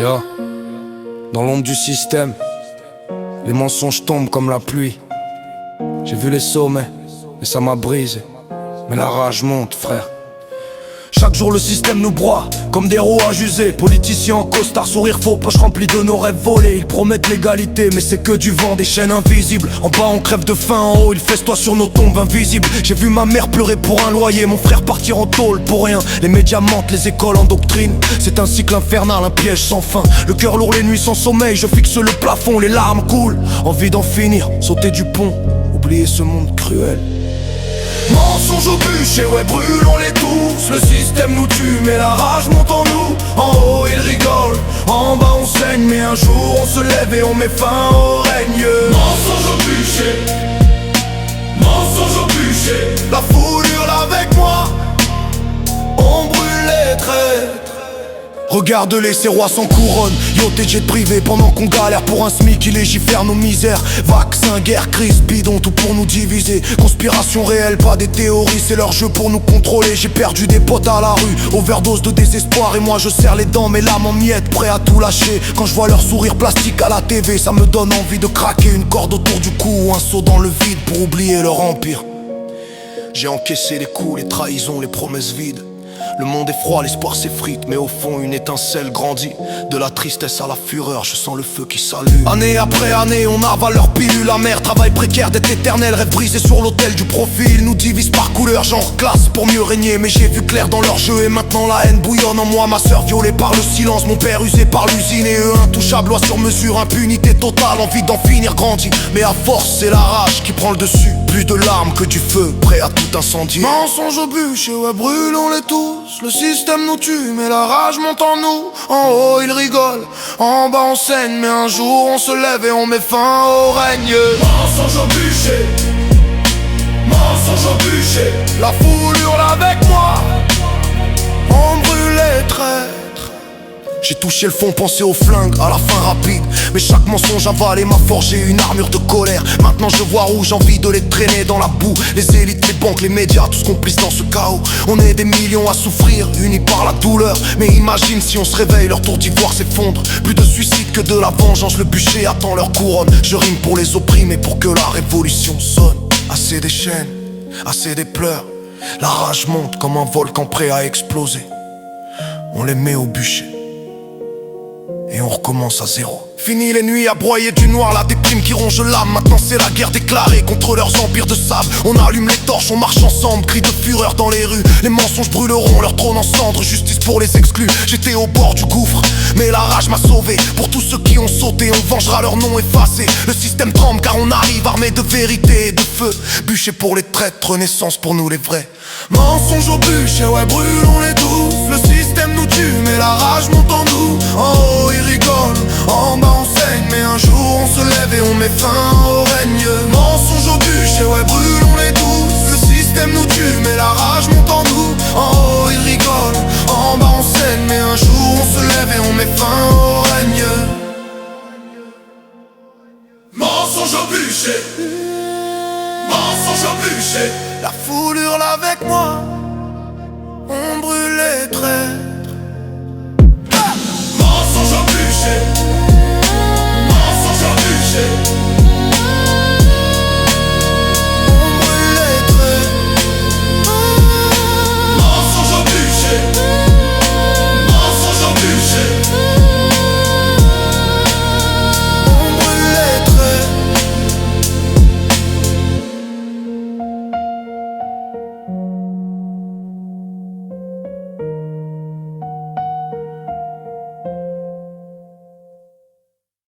Yo. Dans l'ombre du système, les mensonges tombent comme la pluie. J'ai vu les sommets, et ça m'a brisé. Mais la rage monte, frère. Chaque jour le système nous broie, comme des roues à juser. Politiciens en costard, sourire faux, poche remplie de nos rêves volés. Ils promettent l'égalité, mais c'est que du vent, des chaînes invisibles. En bas on crève de faim, en haut ils festoient sur nos tombes invisibles. J'ai vu ma mère pleurer pour un loyer, mon frère partir en tôle pour rien. Les médias mentent, les écoles endoctrinent. C'est un cycle infernal, un piège sans fin. Le cœur lourd les nuits sans sommeil, je fixe le plafond, les larmes coulent. Envie d'en finir, sauter du pont, oublier ce monde cruel. Mensonges au bûcher, ouais brûlons-les tous. Le système nous tue mais la rage monte en nous. En haut ils rigolent, en bas on saigne. Mais un jour on se lève et on met fin au règne. Mensonges au bûcher, mensonges au bûcher. La foule hurle avec moi, on brûle les traîtres. Regarde-les, ces rois sans couronne. Yo, t'es jet privé pendant qu'on galère pour un SMIC qui légifère nos misères. Vaccin, guerre, crise, bidon, tout pour nous diviser. Conspiration réelle, pas des théories, c'est leur jeu pour nous contrôler. J'ai perdu des potes à la rue, overdose de désespoir. Et moi je serre les dents, mes lames en miettes, prêt à tout lâcher. Quand je vois leur sourire plastique à la TV, ça me donne envie de craquer. Une corde autour du cou ou un saut dans le vide pour oublier leur empire. J'ai encaissé les coups, les trahisons, les promesses vides. Le monde est froid, l'espoir s'effrite, mais au fond une étincelle grandit. De la tristesse à la fureur, je sens le feu qui s'allume. Année après année, on avale leur pilule amère. Travail précaire d'être éternel, rêve brisé sur l'autel du profit. Ils nous divisent par couleur, genre classe pour mieux régner. Mais j'ai vu clair dans leur jeu et maintenant la haine bouillonne en moi. Ma sœur violée par le silence, mon père usé par l'usine. Et eux intouchables, loi sur mesure, impunité totale. Envie d'en finir grandit, mais à force c'est la rage qui prend le dessus. Plus de larmes que du feu, prêt à tout incendier. Mensonges au bûcher, ouais brûlons-les tous. Le système nous tue, mais la rage monte en nous. En haut ils rigolent, en bas on saigne. Mais un jour on se lève et on met fin au règne. Mensonges au bûcher, mensonges au bûcher. La foule hurle avec moi, on brûle les traîtres. J'ai touché le fond, pensé au flingue, à la fin rapide. Mais chaque mensonge avalé m'a forgé une armure de colère. Maintenant je vois rouge, envie de les traîner dans la boue. Les élites, les banques, les médias, tous complices dans ce chaos. On est des millions à souffrir, unis par la douleur. Mais imagine si on se réveille, leur tour d'ivoire s'effondre. Plus de suicide que de la vengeance, le bûcher attend leur couronne. Je rime pour les opprimés, pour que la révolution sonne. Assez des chaînes, assez des pleurs. La rage monte comme un volcan prêt à exploser. On les met au bûcher et on recommence à zéro. Fini les nuits à broyer du noir, la déprime qui ronge l'âme. Maintenant c'est la guerre déclarée contre leurs empires de sable. On allume les torches, on marche ensemble, cris de fureur dans les rues. Les mensonges brûleront leur trône en cendres, justice pour les exclus. J'étais au bord du gouffre, mais la rage m'a sauvé. Pour tous ceux qui ont sauté, on vengera leur nom effacé. Le système tremble car on arrive armé de vérité et de feu. Bûcher pour les traîtres, renaissance pour nous les vrais. Mensonges au bûcher, ouais brûlons-les tous. Le système nous tue, mais la rage monte en nous. En haut ils rigolent, en bas on saigne. Mais un jour on se lève et on met fin au règne. Mensonges au bûcher, ouais brûlons-les tous. Le système nous tue, mais la rage monte en nous. En haut ils rigolent, en bas on saigne. Mais un jour on se lève et on met fin au règne. Mensonges au bûcher, mensonges au bûcher. La foule hurle avec moi, on brûle les traits.